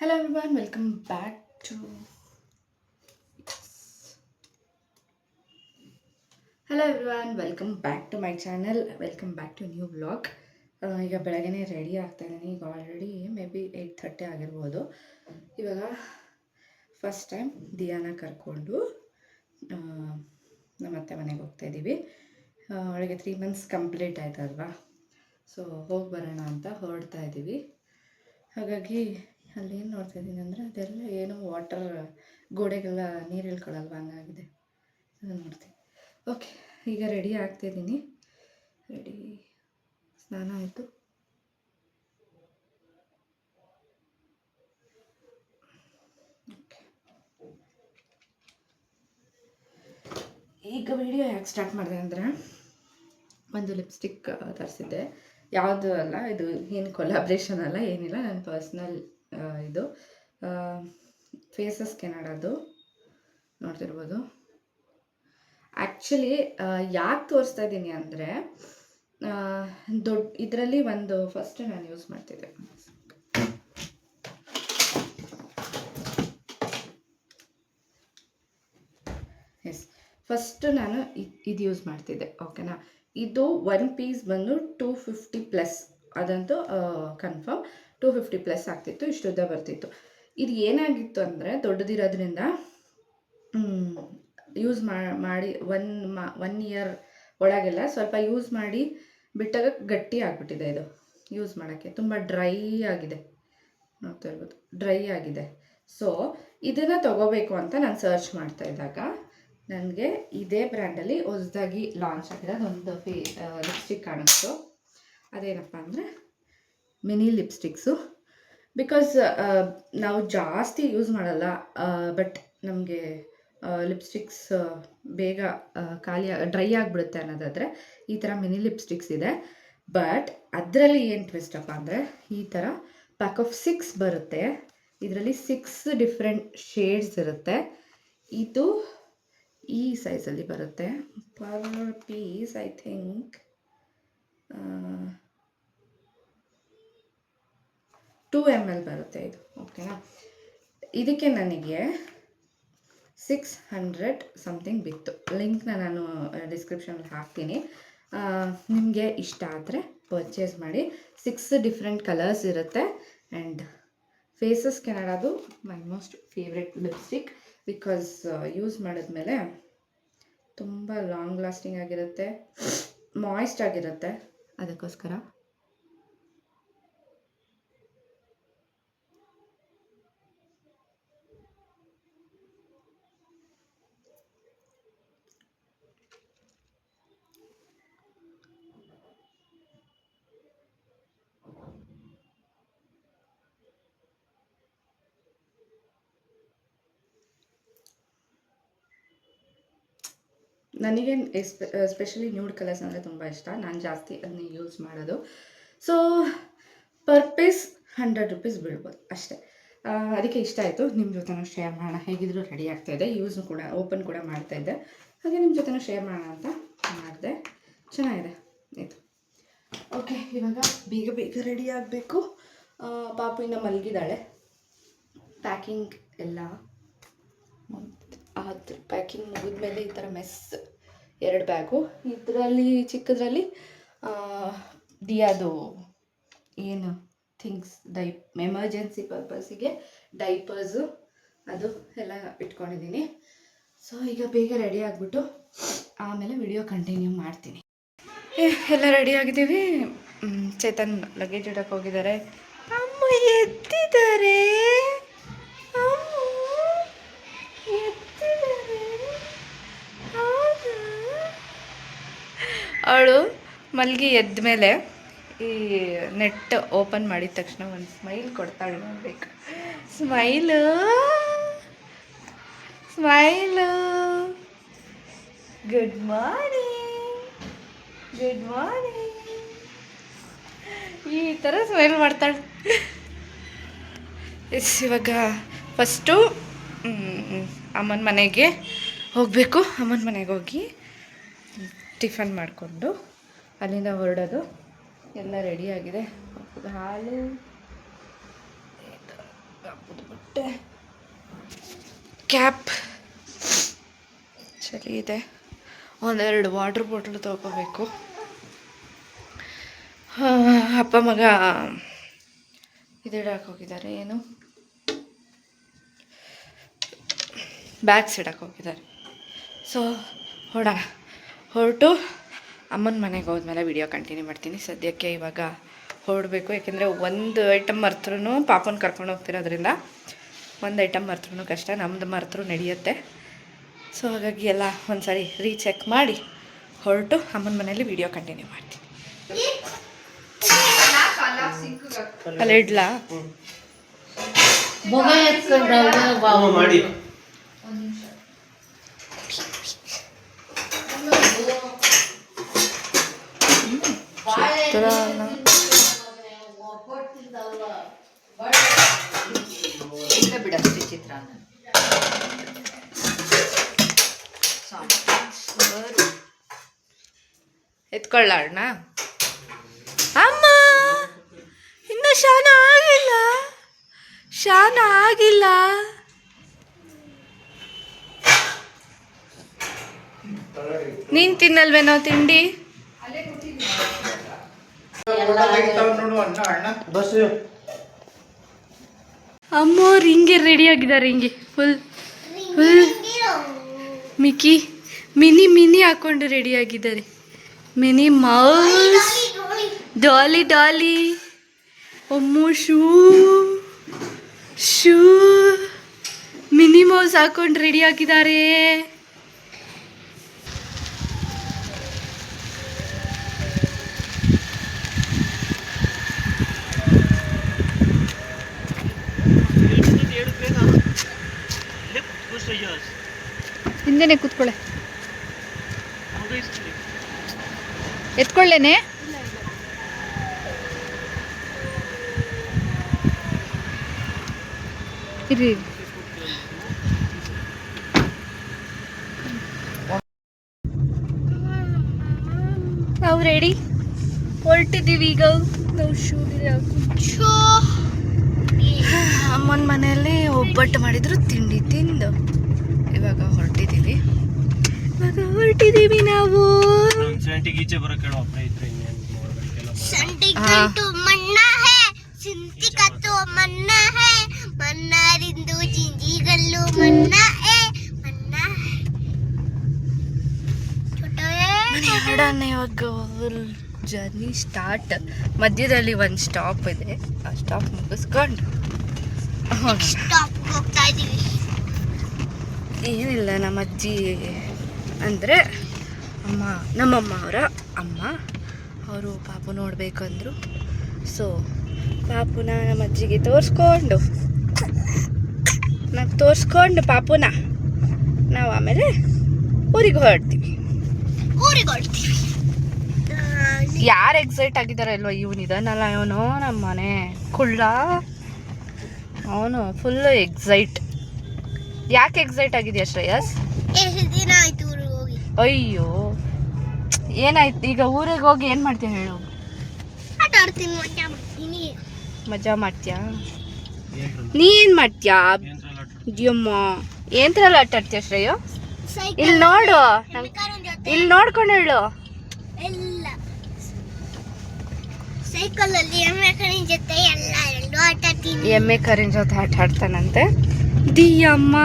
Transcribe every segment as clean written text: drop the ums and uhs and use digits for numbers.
Hello everyone, welcome back to my channel. Welcome back to new vlog. ಈಗ ಬೆಳಗ್ಗೆನೇ ready ಆಗ್ತಾ ಇದ್ದೀನಿ. ಈಗ ಆಲ್ರೆಡಿ ಮೇ ಬಿ 8:30 ಆಗಿರ್ಬೋದು. ಇವಾಗ ಫಸ್ಟ್ ಟೈಮ್ ದಿಯಾನ ಕರ್ಕೊಂಡು ನಮ್ಮ ಅತ್ತೆ ಮನೆಗೆ ಹೋಗ್ತಾ ಇದ್ದೀವಿ. ಅವಳಿಗೆ 3 months ಕಂಪ್ಲೀಟ್ ಆಯ್ತಲ್ವಾ, ಸೊ ಹೋಗಿ ಬರೋಣ ಅಂತ ಹೊರಡ್ತಾ ಇದ್ದೀವಿ. ಹಾಗಾಗಿ ಅಲ್ಲಿ ಏನು ನೋಡ್ತಾ ಇದ್ದೀನಿ ಅಂದರೆ ಅದೆಲ್ಲ ಏನೋ ವಾಟರ್ ಗೋಡೆಗೆಲ್ಲ ನೀರು ಇಳ್ಕೊಳ್ಳಲ್ವ ಹಂಗಾಗಿದೆ, ಅದನ್ನು ನೋಡ್ತೀನಿ. ಓಕೆ, ಈಗ ರೆಡಿ ಆಗ್ತಾಯಿದ್ದೀನಿ. ರೆಡಿ, ಸ್ನಾನ ಆಯಿತು. ಈಗ ವಿಡಿಯೋ ಯಾಕೆ ಸ್ಟಾರ್ಟ್ ಮಾಡಿದೆ ಅಂದರೆ, ಒಂದು ಲಿಪ್ಸ್ಟಿಕ್ ತರಿಸಿದ್ದೆ. ಯಾವುದು ಅಲ್ಲ, ಇದು ಏನು ಕೊಲಾಬ್ರೇಷನ್ ಅಲ್ಲ, ಏನಿಲ್ಲ, ನನ್ನ ಪರ್ಸ್ನಲ್ ಇದು ಫೇಸಸ್ ಕೆನಡಾದು ನೋಡ್ತಿರ್ಬೋದು. ಆ್ಯಕ್ಚುಲಿ ಯಾಕೆ ತೋರಿಸ್ತಾ ಇದ್ದೀನಿ ಅಂದರೆ, ಇದರಲ್ಲಿ ಒಂದು ಫಸ್ಟ್ ನಾನು ಯೂಸ್ ಮಾಡ್ತಿದ್ದೆ. ಫಸ್ಟ್ ನಾನು ಇದು ಯೂಸ್ ಮಾಡ್ತಿದ್ದೆ, ಓಕೆನಾ. ಇದು 1 ಪೀಸ್ ಬಂದು 250+, ಅದಂತೂ ಕನ್ಫರ್ಮ್ 250+ ಆಗ್ತಿತ್ತು, ಇಷ್ಟುದ್ದ ಬರ್ತಿತ್ತು. ಇದು ಏನಾಗಿತ್ತು ಅಂದರೆ, ದೊಡ್ಡದಿರೋದ್ರಿಂದ ಯೂಸ್ ಮಾಡಿ 1 year ಒಳಗೆಲ್ಲ ಸ್ವಲ್ಪ ಯೂಸ್ ಮಾಡಿ ಬಿಟ್ಟಾಗ ಗಟ್ಟಿ ಆಗಿಬಿಟ್ಟಿದೆ. ಇದು ಯೂಸ್ ಮಾಡೋಕ್ಕೆ ತುಂಬ ಡ್ರೈ ಆಗಿದೆ, ನೋಡ್ತಾ ಇರ್ಬೋದು, ಡ್ರೈ ಆಗಿದೆ. ಸೊ ಇದನ್ನು ತೊಗೋಬೇಕು ಅಂತ ನಾನು ಸರ್ಚ್ ಮಾಡ್ತಾ ಇದ್ದಾಗ ನನಗೆ ಇದೇ ಬ್ರ್ಯಾಂಡಲ್ಲಿ ಹೊಸದಾಗಿ ಲಾಂಚ್ ಆಗಿರೋದು ಒಂದು ಲಿಪ್ಸ್ಟಿಕ್ ಕಾಣಿಸ್ತು. ಅದೇನಪ್ಪ ಅಂದರೆ ಮಿನಿ ಲಿಪ್ಸ್ಟಿಕ್ಸು. ಬಿಕಾಸ್ ನಾವು ಜಾಸ್ತಿ ಯೂಸ್ ಮಾಡಲ್ಲ, ಬಟ್ ನಮಗೆ ಲಿಪ್ಸ್ಟಿಕ್ಸ್ ಬೇಗ ಡ್ರೈ ಆಗಿಬಿಡುತ್ತೆ ಅನ್ನೋದಾದರೆ ಈ ಥರ ಮಿನಿ ಲಿಪ್ಸ್ಟಿಕ್ಸ್ ಇದೆ. ಬಟ್ ಅದರಲ್ಲಿ ಏನು ಟ್ವಿಸ್ಟಪ್ಪ ಅಂದರೆ, ಈ ಥರ ಪ್ಯಾಕ್ ಆಫ್ 6 ಬರುತ್ತೆ. ಇದರಲ್ಲಿ 6 ಡಿಫ್ರೆಂಟ್ ಶೇಡ್ಸ್ ಇರುತ್ತೆ. ಇದು ಈ ಸೈಜಲ್ಲಿ ಬರುತ್ತೆ. Per piece I think 2 ml ಬರುತ್ತೆ ಇದು, ಓಕೆನಾ. ಇದಕ್ಕೆ ನನಗೆ 600 ಸಮಥಿಂಗ್ ಬಿತ್ತು. ಲಿಂಕ್ನ ನಾನು ಡಿಸ್ಕ್ರಿಪ್ಷನಲ್ಲಿ ಹಾಕ್ತೀನಿ. ನಿಮಗೆ ಇಷ್ಟ ಆದರೆ ಪರ್ಚೇಸ್ ಮಾಡಿ. 6 ಡಿಫ್ರೆಂಟ್ ಕಲರ್ಸ್ ಇರುತ್ತೆ. ಆ್ಯಂಡ್ ಫೇಸಸ್ ಕೆನಡಾದು my most favourite lipstick. Because use ಮಾಡಿದ್ಮೇಲೆ ತುಂಬ ಲಾಂಗ್ ಲಾಸ್ಟಿಂಗ್ ಆಗಿರುತ್ತೆ, ಮಾಯ್ಸ್ಟ್ ಆಗಿರುತ್ತೆ, ಅದಕ್ಕೋಸ್ಕರ. ನನಗೆ ಎಸ್ಪೆಷಲಿ ನ್ಯೂಡ್ ಕಲರ್ಸ್ ಅಂದರೆ ತುಂಬ ಇಷ್ಟ. ನಾನು ಜಾಸ್ತಿ ಅದನ್ನ ಯೂಸ್ ಮಾಡೋದು. ಸೊ ಪರ್ ಪೀಸ್ 100 ರೂಪೀಸ್ ಬೀಳ್ಬೋದು ಅಷ್ಟೇ. ಅದಕ್ಕೆ ಇಷ್ಟ ಆಯಿತು, ನಿಮ್ಮ ಜೊತೆನೂ ಶೇರ್ ಮಾಡೋಣ. ಹೇಗಿದ್ರು ರೆಡಿ ಆಗ್ತಾಯಿದ್ದೆ, ಯೂಸ್ನು ಕೂಡ ಓಪನ್ ಕೂಡ ಮಾಡ್ತಾಯಿದ್ದೆ, ಹಾಗೆ ನಿಮ್ಮ ಜೊತೆನೂ ಶೇರ್ ಮಾಡೋಣ ಅಂತ ಮಾಡಿದೆ. ಚೆನ್ನಾಗಿದೆ ಇದು. ಓಕೆ, ಇವಾಗ ಬೇಗ ಬೇಗ ರೆಡಿ ಆಗಬೇಕು. ಪಾಪು ಇನ್ನು ಮಲಗಿದ್ದಾಳೆ. ಪ್ಯಾಕಿಂಗ್ ಎಲ್ಲ ಅದು ಪ್ಯಾಕಿಂಗ್ ಮುಗಿದ್ಮೇಲೆ ಈ ಥರ ಮೆಸ್ 2 ಬ್ಯಾಗು. ಇದರಲ್ಲಿ ಚಿಕ್ಕದ್ರಲ್ಲಿ ದಿಯಾದು ಏನು ಥಿಂಗ್ಸ್, ಎಮರ್ಜೆನ್ಸಿ ಪರ್ಪಸ್ಸಿಗೆ ಡೈಪರ್ಸು ಅದು ಎಲ್ಲ ಇಟ್ಕೊಂಡಿದ್ದೀನಿ. ಸೊ ಈಗ ಬೇಗ ರೆಡಿ ಆಗಿಬಿಟ್ಟು ಆಮೇಲೆ ವಿಡಿಯೋ ಕಂಟಿನ್ಯೂ ಮಾಡ್ತೀನಿ. ಎಲ್ಲ ರೆಡಿ ಆಗಿದ್ದೀವಿ. ಚೇತನ್ ಲಗೇಜ್ ಇಡಕ್ಕೆ ಹೋಗಿದ್ದಾರೆ. ಅಮ್ಮ ಎದ್ದಿದ್ದಾರೆ, ಅವಳು ಮಲ್ಗಿ ಎದ್ದ ಮೇಲೆ ಈ ನೆಟ್ ಓಪನ್ ಮಾಡಿದ ತಕ್ಷಣ ಒಂದು ಸ್ಮೈಲ್ ಕೊಡ್ತಾಳೆ, ನೋಡ್ಬೇಕು. Smile smile. Good morning, good morning. ಈ ಥರ ಸ್ಮೈಲ್ ಮಾಡ್ತಾಳೆ. ಇವಾಗ ಫಸ್ಟು ಅಮ್ಮನ ಮನೆಗೆ ಹೋಗಬೇಕು. ಅಮ್ಮನ ಮನೆಗೆ ಹೋಗಿ ಟಿಫನ್ ಮಾಡಿಕೊಂಡು ಅಲ್ಲಿಂದ ಹೊರಡೋದು. ಎಲ್ಲ ರೆಡಿಯಾಗಿದೆ. ಹಾಲು ಬಟ್ಟೆ, ಕ್ಯಾಪ್ ಚಳಿ ಇದೆ. ಒಂದೆರಡು ವಾಟ್ರ್ ಬಾಟಲ್ ತೊಗೋಬೇಕು. ಅಪ್ಪ ಮಗ ಇದಿಡಕ್ಕೆ ಹೋಗಿದ್ದಾರೆ, ಏನು ಬ್ಯಾಗ್ಸ್ ಇಡಕ್ಕೆ ಹೋಗಿದ್ದಾರೆ. ಸೊ ಹೊರಟು ಅಮ್ಮನ ಮನೆಗೆ ಹೋದ್ಮೇಲೆ ವಿಡಿಯೋ ಕಂಟಿನ್ಯೂ ಮಾಡ್ತೀನಿ. ಸದ್ಯಕ್ಕೆ ಇವಾಗ ಹೊರಡಬೇಕು, ಯಾಕೆಂದರೆ ಒಂದು ಐಟಮ್ ಮರ್ತರೂ ಪಾಪನ ಕರ್ಕೊಂಡು ಹೋಗ್ತಿರೋದ್ರಿಂದ ಒಂದು ಐಟಮ್ ಮರ್ತರೂ ಕಷ್ಟ, ನಮ್ಮದು ಮರ್ತರೂ ನಡೆಯುತ್ತೆ. ಸೊ ಹಾಗಾಗಿ ಎಲ್ಲ ಒಂದು ಸಾರಿ ರೀಚೆಕ್ ಮಾಡಿ ಹೊರಟು ಅಮ್ಮನ ಮನೇಲಿ ವಿಡಿಯೋ ಕಂಟಿನ್ಯೂ ಮಾಡ್ತೀನಿ. ಅಲ್ಲ ಇಡ್ಲಾ ಮಾಡಿ ಬಿಡಸ್ತಿ ಚಿತ್ರಾನ್ನ ಎತ್ಕೊಳ್ಳೋಣ. ಅಮ್ಮ ಇನ್ನು ಶಾನ ಆಗಿಲ್ಲ. ನೀನ್ ತಿನ್ನಲ್ವೇನೋ ತಿಂಡಿ? ಅಮ್ಮೋರು ಹಿಂಗೆ ರೆಡಿ ಆಗಿದ್ದಾರೆ, ಹಿಂಗೆ ಫುಲ್ ಮಿನಿ ಹಾಕೊಂಡು ರೆಡಿ ಆಗಿದ್ದಾರೆ. ಮಿನಿ ಮೌಸ್, ಡಾಲಿ ಅಮ್ಮು ಶೂ ಮಿನಿ ಮೌಸ್ ಹಾಕೊಂಡು ರೆಡಿ ಆಗಿದ್ದಾರೆ. ಹಿಂದೆನೆ ಕೂತ್ಕೊಳ್ಳೆ, ಎತ್ಕೊಳ್ಳೇನೆ. ಇರಿ ನಾವು ರೆಡಿ ಹೊರಟಿದ್ದೀವಿ ಈಗ. ನಾವು ಅಮ್ಮನ ಮನೆಯಲ್ಲಿ ಒಬ್ಬಟ್ಟು ಮಾಡಿದ್ರು, ತಿಂಡಿ ತಿಂದು ಇವಾಗ ಹೊರಟಿದ್ದೀವಿ ನಾವು. ಇವಾಗ ಜರ್ನಿ ಸ್ಟಾರ್ಟ್. ಮಧ್ಯದಲ್ಲಿ ಒಂದು ಸ್ಟಾಪ್ ಇದೆ, ಆ ಸ್ಟಾಪ್ ಮುಗಿಸ್ಕೊಂಡು ಏನಿಲ್ಲ. ನಮ್ಮ ಅಜ್ಜಿ ಅಂದರೆ ನಮ್ಮಮ್ಮ ಅವರ ಅಮ್ಮ, ಅವರು ಪಾಪು ನೋಡಬೇಕು ಅಂದರು. ಸೊ ಪಾಪುನ ನಮ್ಮ ಅಜ್ಜಿಗೆ ತೋರಿಸ್ಕೊಂಡು ಪಾಪುನ ನಾವು ಆಮೇಲೆ ಊರಿಗೆ ಹೊರಡ್ತೀವಿ. ಯಾರು ಎಕ್ಸೈಟ್ ಆಗಿದ್ದಾರೆ ಅಲ್ವಾ? ಇವನಿದಾನಲ್ಲ, ಇವನು ನಮ್ಮ ಮನೆ ಕುಳ್ಳ, ಅವನು ಫುಲ್ ಎಕ್ಸೈಟ್. ಯಾಕೆ ಎಕ್ಸೈಟ್ ಆಗಿದೆಯಾ ಶ್ರೇಯಸ್? ಅಯ್ಯೋ ಏನಾಯ್ತು? ಈಗ ಊರಿಗೆ ಹೋಗಿ ಏನು ಮಾಡ್ತೀಯ ಹೇಳು? ಮಜಾ ಮಾಡ್ತೀಯಾ? ನೀ ಏನು ಮಾಡ್ತೀಯಾ? ಅಯ್ಯಮ್ಮ ಏನ್ರಲ್ಲಿ ಆಟ ಆಡ್ತೀಯ ಶ್ರೇಯ? ಇಲ್ಲಿ ನೋಡು, ಇಲ್ಲಿ ನೋಡ್ಕೊಂಡು ಹೇಳು. ಎಮ್ಮೆ ಕರಿನ ಜೊತೆ ಆಟ ಆಡ್ತಾನಂತೆ. ದಿಯಮ್ಮ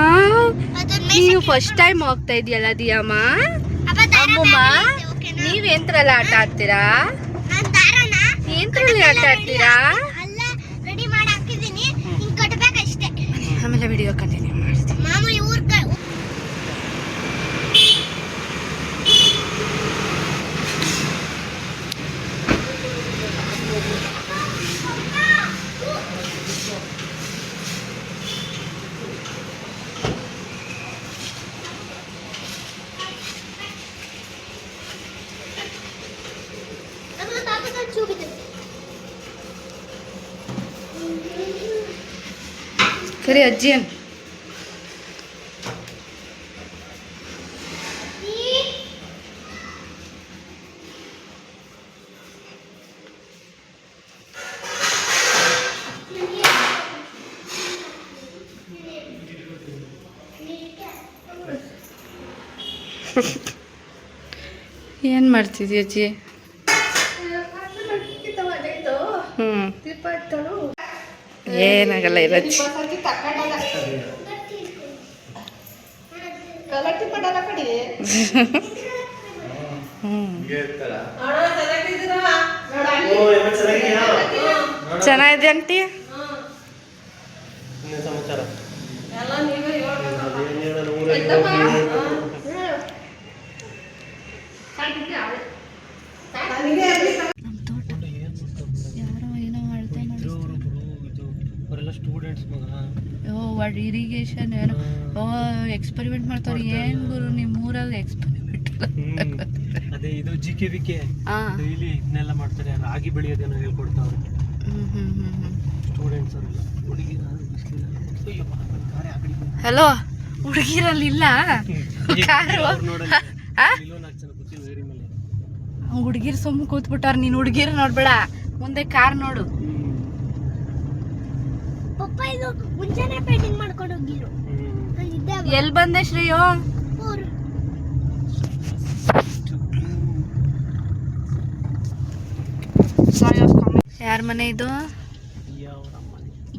ನೀವು ಫಸ್ಟ್ ಟೈಮ್ ಹೋಗ್ತಾ ಇದೆಯಲ್ಲ ದಿಯಮ್ಮ? ಅಮ್ಮಮ್ಮ ನೀವೇಂದ್ರಲ್ಲಿ ಆಟ ಆಡ್ತೀರಾ? ಏನ್ರಲ್ಲಿ ಆಟ ಆಡ್ತೀರಾ? ಆಮೇಲೆ ವಿಡಿಯೋ ಕಂಟಿನ್ಯೂ ಮಾಡ್ತೀನಿ. ಕರಿ ಅಜ್ಜಿ ಅನ್ ಏನು ಮಾಡ್ತಿದ್ಯ ಅಜ್ಜಿ? ಹ್ಞೂ ಏನಾಗಲ್ಲ ಇರಜ್ಜಿ. ಚೆನ್ನಾಗಿದೆ ಆಂಟಿ. ಯಾರೋ ಏನೋ ಅಳತೆ ಇರಿಗೇಷನ್ ಏನೋ ಎಕ್ಸ್ಪೆರಿಮೆಂಟ್ ಮಾಡ್ತಾರೆ. ಏನ್ ಗುರು ನಿಮ್ಮ ಊರಲ್ಲಿ ಎಕ್ಸ್ಪೆರಿಮೆಂಟ್? ಅದೇ ಇದು GKVK ಡೈಲಿ ಇದನ್ನೆಲ್ಲ ಮಾಡ್ತಾರೆ. ರಾಗಿ ಬೆಳೆಯೋದೇನೋ ಹೇಳ್ಕೊಡ್ತಾವ್ರೆ ಸ್ಟೂಡೆಂಟ್ಸ್ ಅವರೆಲ್ಲ. ಹಲೋ, ಹುಡುಗಿರಲ್ಲಿಲ್ಲ ಕಾರು. ಹುಡುಗಿರು ಸುಮ್ಮ ಕೂತ್ಬಿಟ್ಟಾರ. ನೀನು ಹುಡುಗಿರು ನೋಡ್ಬೇಡ, ಮುಂದೆ ಕಾರ್ ನೋಡು. ಎಲ್ಲಿ ಬಂದೆ ಶ್ರೀಯೋ? ಯಾರ ಮನೆ ಇದು?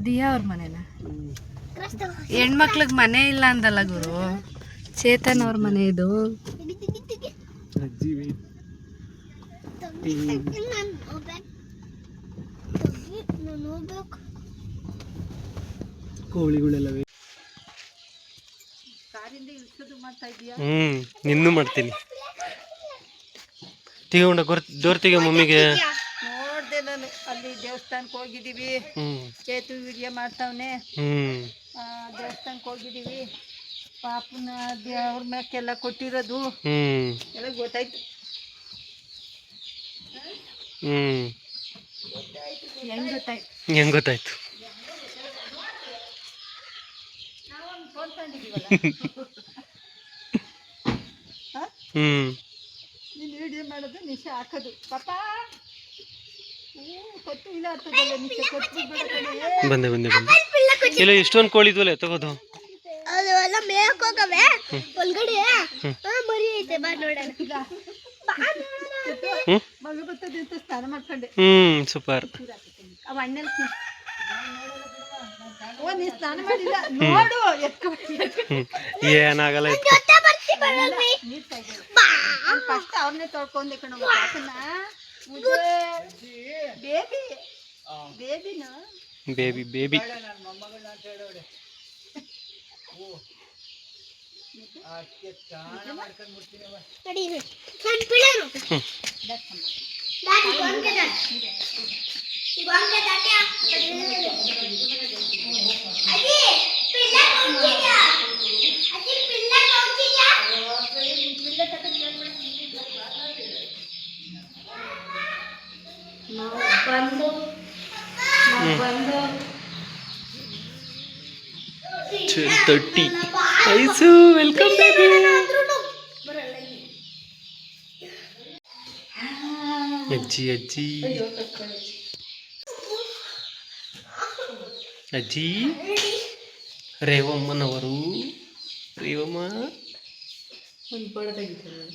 ದಿಯಾ ಅವ್ರ ಮನೆನಾ? ಹೆಣ್ಮಕ್ಳಿಗೆ ಮನೆ ಇಲ್ಲ ಅಂದಲ್ಲ ಗುರು. ಚೇತನ್ ಅವ್ರ ಮನೆ ಇದು. ಕೋಳಿಗಳೆಲ್ಲವೇ. ನಿನ್ನೂ ಮಾಡ್ತೀನಿ. ತಗೊಂಡ ಡೋರ್ ತೆಗಿಯೋ ಮಮ್ಮಿಗೆ. ನೋಡ್ದೆ ನಾನು ಅಲ್ಲಿ ದೇವಸ್ಥಾನಕ್ಕೆ ಹೋಗಿದ್ದೀವಿ. ಚೇತು ವಿಡಿಯೋ ಮಾಡ್ತಾವನೆ. ದೇವಸ್ಥಾನಕ್ಕೆ ಹೋಗಿದ್ದೀವಿ. ಪಾಪನ ದೇವ್ರ ಮ್ಯಾಕೆಲ್ಲ ಕೊಟ್ಟಿರೋದು ಎಲ್ಲ ಗೊತ್ತಾಯ್ತು. ಹೆಂಗ್ ಗೊತ್ತಾಯ್ತು? ನೀನು ವಿಡಿಯೋ ಮಾಡೋದು ನಿಶಾ ಹಾಕೋದು. ಪಾಪ ಕೊತ್ತು ಇಲ್ಲ ಆಗ್ತದಲ್ಲ ನಿಶಾ ಕೊಟ್ಟು ಬಂದೆ ಬಂದೆ ಬಂದೆ. ಇಲ್ಲ ಎಷ್ಟೊಂದು ಕೋಳಿ ಇದ್ವಲ್ಲ ತಗೋದು. ಅದೆಲ್ಲ ಮೇಯಕ್ ಹೋಗವೆ ಒಳಗಡೆ ಮರಿ ಐತೆ. ಬಾ ನೋಡೋಣ. ಮಗ ಬರ್ತದೆ ಅಂತ ಸ್ನಾನ ಮಾಡ್ಕೊಂಡೆ. ಸೂಪರ್. ಅವ ಅಣ್ಣಲ್ಲಿ ನೀ ಸ್ನಾನ ಮಾಡಿಲ್ಲ ನೋಡು. ಏನಾಗಲ್ಲ. ಫಸ್ಟ್ ಅವ್ರನ್ನೇ ತೊಳ್ಕೊಂಡೆ ಕಣ. ಬೇಬಿ ಬೇಬಿನ ಬೇಬಿ ಬೇಬಿ. ತಟ್ಟಿ ಐಸು ವೆಲ್ಕಮ್ ಬೇಬಿ. ಅಜ್ಜಿ ಅಜ್ಜಿ ಅಜ್ಜಿ ರೇವಮ್ಮನವರು. ರೇವಮ್ಮ ಒಂದು ಪಡ ತೆಗಿತಾರೆ.